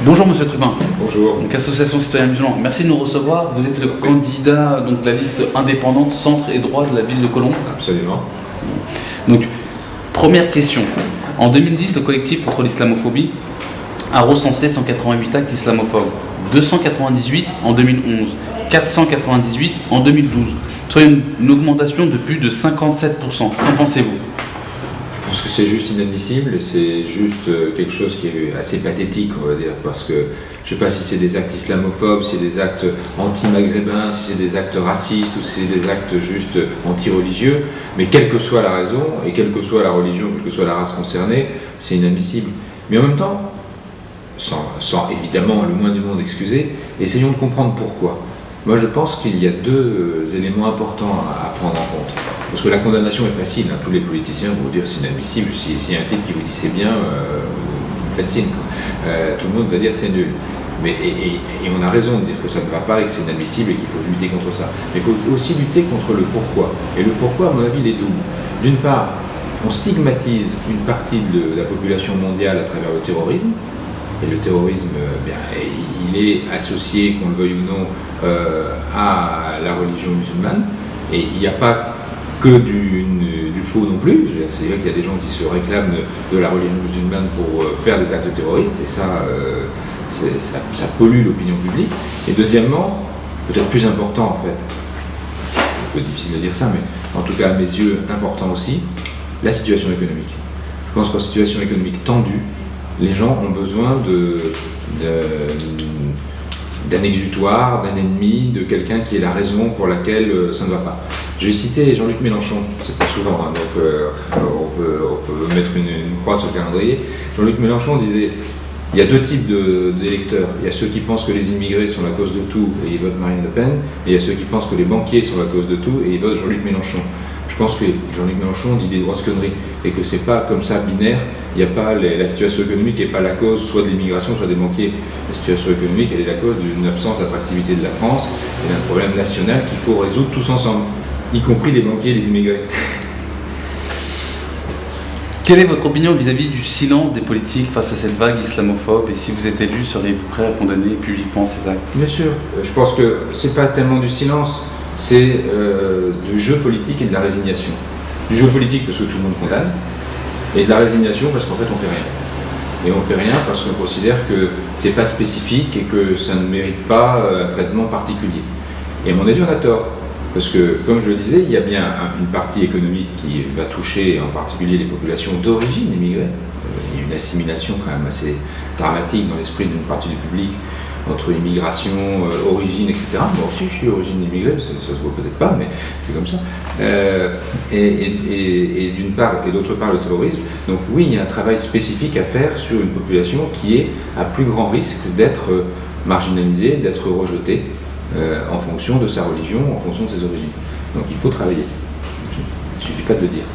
Bonjour Monsieur Trubin. Bonjour. Donc Association Citoyens Musulmans, merci de nous recevoir. Vous êtes le candidat donc, de la liste indépendante Centre et Droit de la ville de Colombes. Absolument. Donc, première question. En 2010, le collectif contre l'islamophobie a recensé 188 actes islamophobes, 298 en 2011, 498 en 2012, soit une augmentation de plus de 57%. Qu'en pensez-vous ? Je pense que c'est juste inadmissible, c'est juste quelque chose qui est assez pathétique, on va dire, parce que je ne sais pas si c'est des actes islamophobes, si c'est des actes anti-maghrébins, si c'est des actes racistes ou si c'est des actes juste anti-religieux, mais quelle que soit la raison, et quelle que soit la religion, quelle que soit la race concernée, c'est inadmissible. Mais en même temps, sans évidemment le moins du monde excuser, essayons de comprendre pourquoi. Moi je pense qu'il y a deux éléments importants à prendre en compte. Parce que la condamnation est facile, hein. Tous les politiciens vont vous dire c'est inadmissible, s'il y a un type qui vous dit c'est bien, vous faites signe. Tout le monde va dire c'est nul. Mais, et on a raison de dire que ça ne va pas et que c'est inadmissible et qu'il faut lutter contre ça. Mais il faut aussi lutter contre le pourquoi. Et le pourquoi, à mon avis, il est double. D'une part, on stigmatise une partie de la population mondiale à travers le terrorisme. Et le terrorisme, il est associé, qu'on le veuille ou non, à la religion musulmane. Et il n'y a pas que du faux non plus. C'est vrai qu'il y a des gens qui se réclament de la religion musulmane pour faire des actes terroristes, et ça pollue l'opinion publique. Et deuxièmement, peut-être plus important en fait, un peu difficile de dire ça, mais en tout cas à mes yeux important aussi, la situation économique. Je pense qu'en situation économique tendue, les gens ont besoin d'un exutoire, d'un ennemi, de quelqu'un qui est la raison pour laquelle ça ne va pas. Je vais citer Jean-Luc Mélenchon, c'est pas souvent, hein, donc on peut mettre une croix sur le calendrier. Jean-Luc Mélenchon disait, il y a deux types d'électeurs. Il y a ceux qui pensent que les immigrés sont la cause de tout et ils votent Marine Le Pen, et il y a ceux qui pensent que les banquiers sont la cause de tout et ils votent Jean-Luc Mélenchon. Je pense que Jean-Luc Mélenchon dit des grosses conneries et que c'est pas comme ça binaire. Il n'y a pas la situation économique n'est pas la cause soit de l'immigration, soit des banquiers. La situation économique, elle est la cause d'une absence d'attractivité de la France et d'un problème national qu'il faut résoudre tous ensemble, y compris les banquiers et les immigrés. Quelle est votre opinion vis-à-vis du silence des politiques face à cette vague islamophobe, et si vous êtes élu, seriez-vous prêt à condamner publiquement ces actes ? Bien sûr, je pense que c'est pas tellement du silence, c'est du jeu politique et de la résignation. Du jeu politique parce que tout le monde condamne, et de la résignation parce qu'en fait on fait rien. Et on fait rien parce qu'on considère que c'est pas spécifique et que ça ne mérite pas un traitement particulier. Et à mon avis on a tort. Parce que, comme je le disais, il y a bien une partie économique qui va toucher en particulier les populations d'origine immigrée. Il y a une assimilation quand même assez dramatique dans l'esprit d'une partie du public entre immigration, origine, etc. Moi aussi je suis d'origine immigrée, ça se voit peut-être pas, mais c'est comme ça. Et d'une part, et d'autre part le terrorisme. Donc oui, il y a un travail spécifique à faire sur une population qui est à plus grand risque d'être marginalisée, d'être rejetée. En fonction de sa religion, en fonction de ses origines. Donc il faut travailler. Il ne suffit pas de le dire.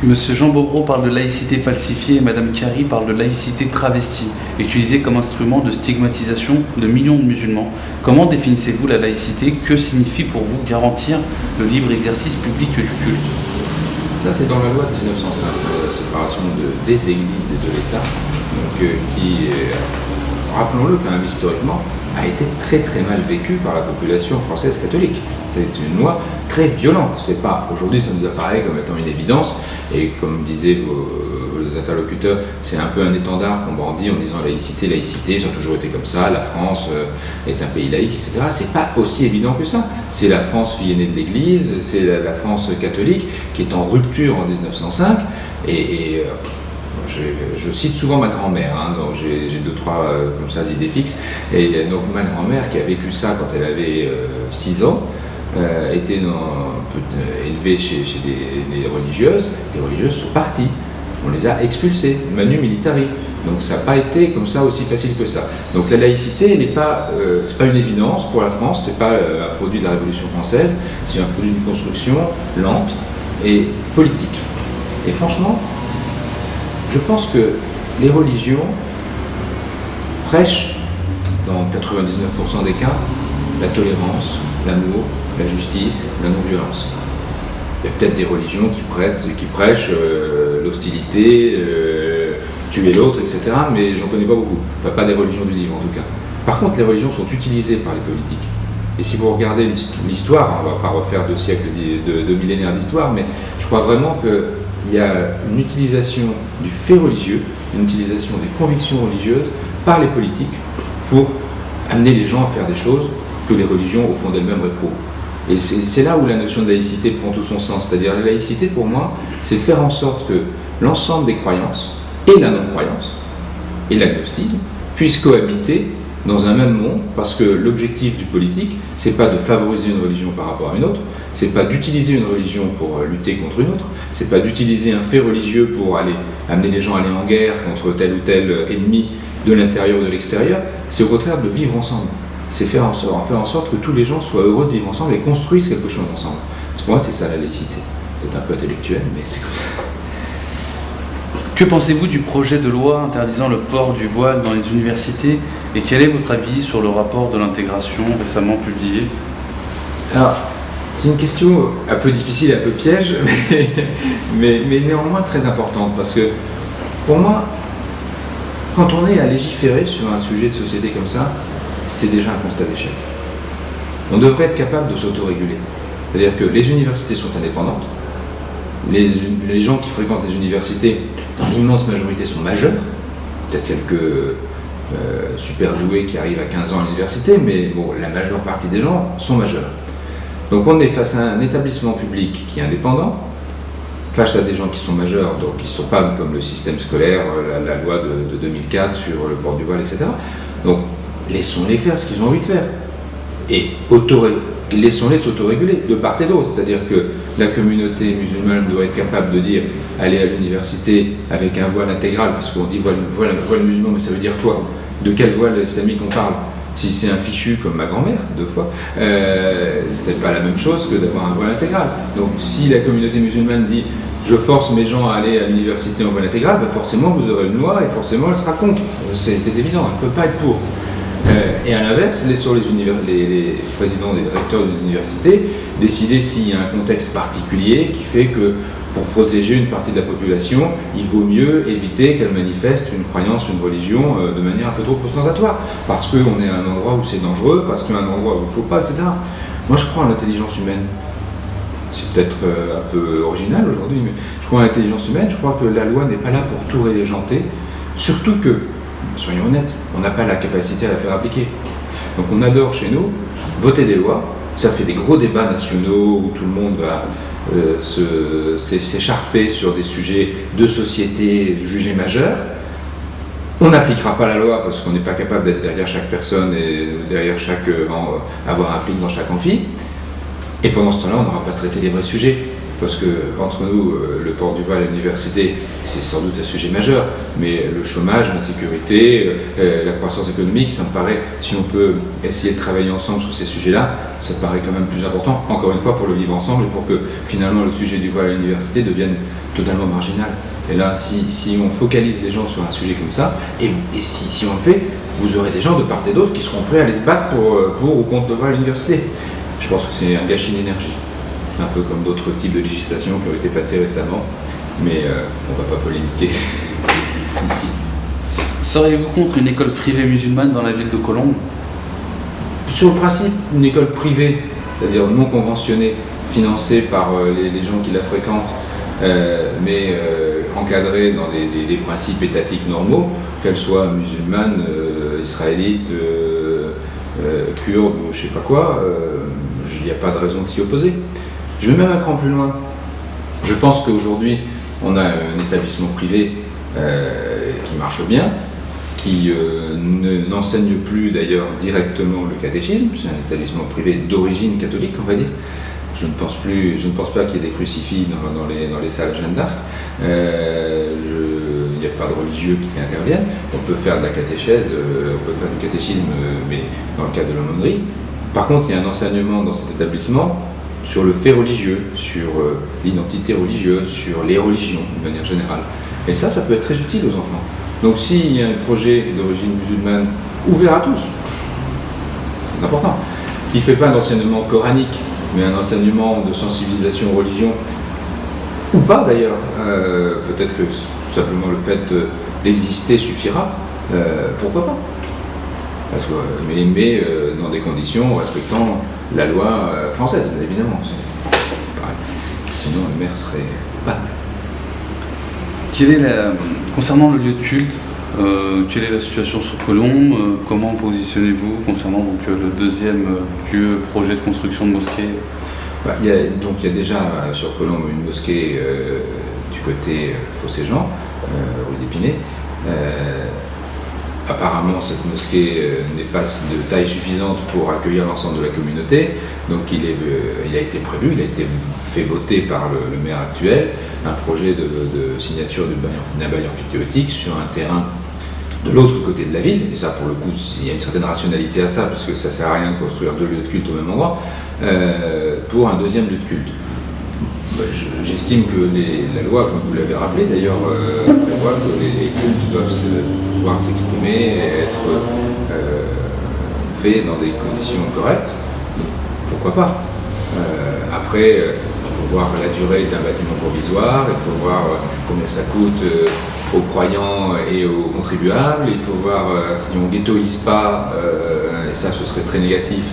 Monsieur Jean Bobreau parle de laïcité falsifiée et Madame Carry parle de laïcité travestie, utilisée comme instrument de stigmatisation de millions de musulmans. Comment définissez-vous la laïcité ? Que signifie pour vous garantir le libre exercice public du culte ? Ça c'est dans la loi de 1905, la séparation des églises et de l'État, qui, rappelons-le quand même historiquement, a été très très mal vécu par la population française catholique. C'est une loi très violente. C'est pas, aujourd'hui ça nous apparaît comme étant une évidence, et comme disaient vos interlocuteurs, c'est un peu un étendard qu'on brandit en disant laïcité, laïcité, ça a toujours été comme ça, la France est un pays laïque, etc. C'est pas aussi évident que ça. C'est la France fille aînée de l'Église, c'est la France catholique qui est en rupture en 1905, je cite souvent ma grand-mère, hein, donc j'ai deux, trois comme ça idées fixes, et donc ma grand-mère qui a vécu ça quand elle avait 6 ans, était élevée chez des religieuses. Les religieuses sont parties, on les a expulsées, manu militari. Donc ça n'a pas été comme ça aussi facile que ça. Donc la laïcité, c'est pas une évidence pour la France, c'est pas un produit de la Révolution française, c'est un produit d'une construction lente et politique. Et franchement, je pense que les religions prêchent, dans 99% des cas, la tolérance, l'amour, la justice, la non-violence. Il y a peut-être des religions qui prêchent l'hostilité, tuer l'autre, etc. Mais j'en connais pas beaucoup. Enfin, pas des religions du livre en tout cas. Par contre, les religions sont utilisées par les politiques. Et si vous regardez l'histoire, on ne va pas refaire 2 siècles, 2 millénaires d'histoire, mais je crois vraiment qu'il y a une utilisation du fait religieux, une utilisation des convictions religieuses par les politiques pour amener les gens à faire des choses que les religions, au fond d'elles-mêmes, réprouvent. Et c'est là où la notion de laïcité prend tout son sens. C'est-à-dire, la laïcité, pour moi, c'est faire en sorte que l'ensemble des croyances, et la non-croyance, et l'agnostisme, puissent cohabiter dans un même monde, parce que l'objectif du politique, c'est pas de favoriser une religion par rapport à une autre, c'est pas d'utiliser une religion pour lutter contre une autre, c'est pas d'utiliser un fait religieux pour amener les gens à aller en guerre contre tel ou tel ennemi de l'intérieur ou de l'extérieur, c'est au contraire de vivre ensemble. C'est faire en sorte que tous les gens soient heureux de vivre ensemble et construisent quelque chose ensemble. Pour moi, c'est ça la laïcité. C'est un peu intellectuel, mais c'est comme ça. Que pensez-vous du projet de loi interdisant le port du voile dans les universités et quel est votre avis sur le rapport de l'intégration récemment publié? Alors, c'est une question un peu difficile, un peu piège, mais néanmoins très importante, parce que pour moi, quand on est à légiférer sur un sujet de société comme ça, c'est déjà un constat d'échec. On devrait être capable de s'autoréguler. C'est-à-dire que les universités sont indépendantes, les gens qui fréquentent les universités, dans l'immense majorité, sont majeurs, peut-être quelques super doués qui arrivent à 15 ans à l'université, mais bon, la majeure partie des gens sont majeurs. Donc on est face à un établissement public qui est indépendant, face à des gens qui sont majeurs, donc qui ne sont pas comme le système scolaire, la loi de 2004 sur le port du voile, etc. Donc laissons-les faire ce qu'ils ont envie de faire. Et laissons-les s'autoréguler de part et d'autre. C'est-à-dire que la communauté musulmane doit être capable de dire aller à l'université avec un voile intégral, parce qu'on dit voile musulman, mais ça veut dire quoi? De quel voile islamique on parle? Si c'est un fichu comme ma grand-mère, 2 fois, c'est pas la même chose que d'avoir un voile intégral. Donc si la communauté musulmane dit je force mes gens à aller à l'université en voile intégral, ben forcément vous aurez une loi et forcément elle sera contre. C'est évident, elle ne peut pas être pour. Et à l'inverse, laissons les présidents des recteurs des universités décider s'il y a un contexte particulier qui fait que pour protéger une partie de la population, il vaut mieux éviter qu'elle manifeste une croyance, une religion de manière un peu trop ostentatoire, parce qu'on est à un endroit où c'est dangereux, parce qu'il y a un endroit où il ne faut pas, etc. Moi je crois en l'intelligence humaine. C'est peut-être un peu original aujourd'hui, mais je crois en l'intelligence humaine, je crois que la loi n'est pas là pour tout régenter, surtout que, soyons honnêtes, on n'a pas la capacité à la faire appliquer. Donc on adore chez nous voter des lois, ça fait des gros débats nationaux où tout le monde va s'écharper sur des sujets de société jugés majeurs. On n'appliquera pas la loi parce qu'on n'est pas capable d'être derrière chaque personne et derrière avoir un flic dans chaque amphi. Et pendant ce temps-là, on n'aura pas traité les vrais sujets. Parce que, entre nous, le port du voile à l'université, c'est sans doute un sujet majeur, mais le chômage, l'insécurité, la croissance économique, ça me paraît, si on peut essayer de travailler ensemble sur ces sujets-là, ça me paraît quand même plus important, encore une fois, pour le vivre ensemble et pour que, finalement, le sujet du voile à l'université devienne totalement marginal. Et là, si on focalise les gens sur un sujet comme ça, et si on le fait, vous aurez des gens de part et d'autre qui seront prêts à aller se battre pour ou contre le voile à l'université. Je pense que c'est un gâchis d'énergie. Un peu comme d'autres types de législations qui ont été passées récemment, mais on ne va pas polémiquer ici. Seriez-vous contre une école privée musulmane dans la ville de Colombes? Sur le principe, une école privée, c'est-à-dire non conventionnée, financée par les gens qui la fréquentent, mais encadrée dans des principes étatiques normaux, qu'elle soit musulmane, israélite, kurde ou je ne sais pas quoi, il n'y a pas de raison de s'y opposer. Je vais même un cran plus loin. Je pense qu'aujourd'hui, on a un établissement privé qui marche bien, qui n'enseigne plus d'ailleurs directement le catéchisme. C'est un établissement privé d'origine catholique, on va dire. Je ne pense pas qu'il y ait des crucifix dans les salles Jeanne d'Arc. Il n'y a pas de religieux qui interviennent. On peut faire de la catéchèse, on peut faire du catéchisme, mais dans le cadre de l'aumônerie. Par contre, il y a un enseignement dans cet établissement sur le fait religieux, sur l'identité religieuse, sur les religions de manière générale. Et ça peut être très utile aux enfants. Donc s'il y a un projet d'origine musulmane ouvert à tous, c'est important, qui ne fait pas d'enseignement coranique, mais un enseignement de sensibilisation aux religions, ou pas d'ailleurs, peut-être que simplement le fait d'exister suffira, pourquoi pas? Parce que, mais dans des conditions respectant la loi française, bien évidemment. C'est pareil. Sinon, le maire serait pas. Concernant le lieu de culte, quelle est la situation sur Colombes? Comment positionnez-vous concernant donc, le deuxième projet de construction de mosquée? Il y a déjà sur Colombes une mosquée du côté Fossé-Jean, rue d'Épinay. Apparemment, cette mosquée n'est pas de taille suffisante pour accueillir l'ensemble de la communauté, donc il a été prévu, il a été fait voter par le maire actuel, un projet de signature d'un bail emphytéotique sur un terrain de l'autre côté de la ville, et ça pour le coup, il y a une certaine rationalité à ça, parce que ça ne sert à rien de construire deux lieux de culte au même endroit, pour un deuxième lieu de culte. J'estime que la loi, comme vous l'avez rappelé d'ailleurs, prévoit que les cultes doivent pouvoir s'exprimer et être faits dans des conditions correctes. Donc, pourquoi pas? Après, il faut voir la durée d'un bâtiment provisoire, il faut voir combien ça coûte aux croyants et aux contribuables, il faut voir si on ghettoise pas, et ça ce serait très négatif,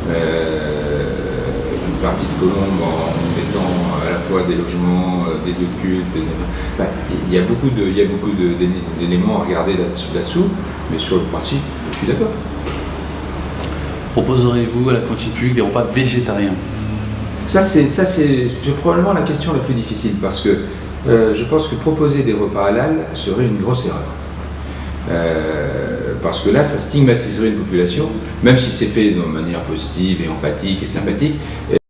une partie de Colombes en mettant à la fois des logements, des lieux de culte, il y a beaucoup d'éléments à regarder là-dessous, mais sur le principe, je suis d'accord. Proposerez-vous à la cantine publique des repas végétariens? Ça c'est probablement la question la plus difficile, parce que je pense que proposer des repas halal serait une grosse erreur. Parce que là, ça stigmatiserait une population, même si c'est fait de manière positive et empathique et sympathique.